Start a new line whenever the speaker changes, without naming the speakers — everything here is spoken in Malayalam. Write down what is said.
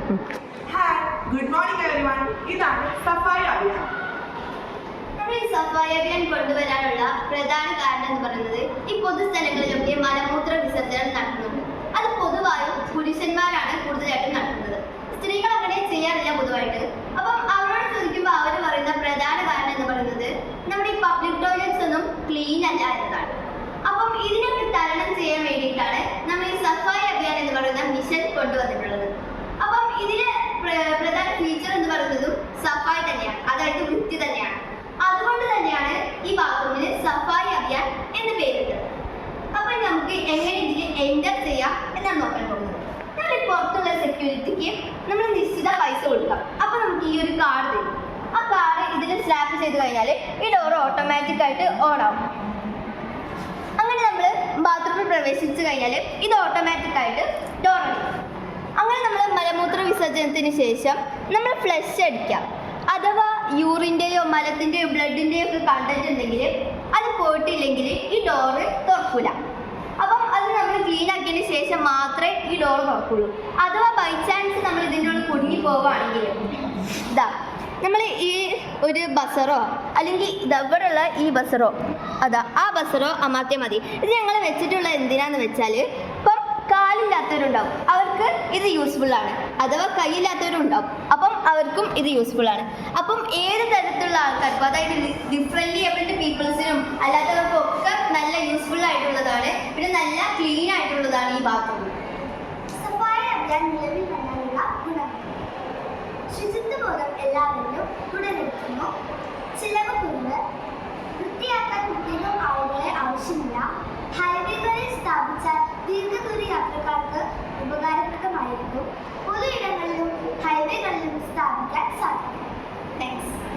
Hi, good morning everyone. ഇതാണ് സഫായി അഭിയാൻ.
നമ്മൾ ഈ സഫായി അഭിയാൻ കൊണ്ടുവരാനുള്ള പ്രധാന കാരണം എന്ന് പറയുന്നത് ഈ പൊതുസ്ഥലങ്ങളിലൊക്കെ മലമൂത്ര വിസർജനം നടത്തുന്നുണ്ട്. അത് പൊതുവായും പുരുഷന്മാരാണ് കൂടുതലായിട്ടും നടത്തുന്നത്. സ്ത്രീകൾ അങ്ങനെ ചെയ്യാറില്ല പൊതുവായിട്ട്. അപ്പം അവരോട് ചോദിക്കുമ്പോൾ അവർ പറയുന്ന പ്രധാന കാരണം എന്ന് പറയുന്നത് നമ്മുടെ ഈ പബ്ലിക് ടോയ്ലറ്റ്സ് ഒന്നും ക്ലീൻ അല്ല എന്നതാണ്. അപ്പം ഇതിനൊക്കെ തരണം ചെയ്യാൻ വേണ്ടിയിട്ടാണ് നമ്മൾ ഈ സഫായി അഭിയാൻ എന്ന് പറയുന്ന മിഷൻ കൊണ്ടുവന്നിട്ടുള്ളത്. അപ്പം ഇതിലെ പ്രധാന ഫീച്ചർ എന്ന് പറയുന്നതും സഫായി തന്നെയാണ്, അതായത് വൃത്തി തന്നെയാണ്. അതുകൊണ്ട് തന്നെയാണ് ഈ ബാത്റൂമിന് സഫായി അഭിയാൻ എന്ന് പേരിട്ടത്. അപ്പൊ നമുക്ക് എങ്ങനെ ഇതിൽ എൻ്റർ ചെയ്യാം എന്നാണ് നോക്കാൻ പോകുന്നത്. നമ്മൾ പുറത്തുള്ള സെക്യൂരിറ്റിക്ക് നമ്മൾ നിശ്ചിത പൈസ കൊടുക്കാം. അപ്പൊ നമുക്ക് ഈ ഒരു കാർഡ് തരും. ആ കാർഡ് ഇതിൽ സ്ലാപ്പ് ചെയ്ത് കഴിഞ്ഞാൽ ഈ ഡോർ ഓട്ടോമാറ്റിക് ആയിട്ട് ഓൺ ആവും. അങ്ങനെ നമ്മൾ ബാത്റൂമിൽ പ്രവേശിച്ചു കഴിഞ്ഞാൽ ഇത് ഓട്ടോമാറ്റിക് ആയിട്ട് ഡോർ അടിക്കും. അങ്ങനെ നമ്മൾ മലമൂത്ര വിസർജനത്തിന് ശേഷം നമ്മൾ ഫ്ലഷ് അടിക്കാം. അഥവാ യൂറിൻ്റെയോ മലത്തിൻ്റെയോ ബ്ലഡിൻ്റെയോ ഒക്കെ കണ്ടന്റ് ഉണ്ടെങ്കിൽ അത് പോയിട്ടില്ലെങ്കിൽ ഈ ഡോറ് തുറക്കില്ല. അപ്പം അത് നമ്മൾ ക്ലീൻ ആക്കിയതിന് ശേഷം മാത്രമേ ഈ ഡോറ് തുറക്കുള്ളൂ. അഥവാ ബൈ ചാൻസ് നമ്മൾ ഇതിൻ്റെ ഉള്ളിൽ കുടുങ്ങി പോവുകയാണെങ്കിൽ ഇതാ നമ്മൾ ഈ ഒരു ബസറോ അല്ലെങ്കിൽ ഇവിടെയുള്ള ഈ ബസറോ ആ ബസറോ അമർത്തിയാൽ മതി. ഇത് ഞങ്ങൾ വെച്ചിട്ടുള്ള എന്തിനാന്ന് വെച്ചാൽ ഇപ്പം കാലില്ലാത്തവരുണ്ടാവും, അവർക്ക് ഇത് യൂസ്ഫുള്ളാണ്. അഥവാ കൈയില്ലാത്തവരുണ്ടാവും, അപ്പം അവർക്കും ഇത് യൂസ്ഫുള്ളാണ്. അപ്പം ഏത് തരത്തിലുള്ള ആൾക്കാർക്കും, അതായത് ഡിഫറെൻ്റ്ലി ഏബിൾഡ് പീപ്പിൾസിനും അല്ലാത്തവർക്കും ഒക്കെ നല്ല യൂസ്ഫുൾ ആയിട്ടുള്ളതാണ്. പിന്നെ നല്ല ക്ലീൻ ആയിട്ടുള്ളതാണ് ഈ ബാത്റൂം. സഫായി അഭിയാൻ നിലവിൽ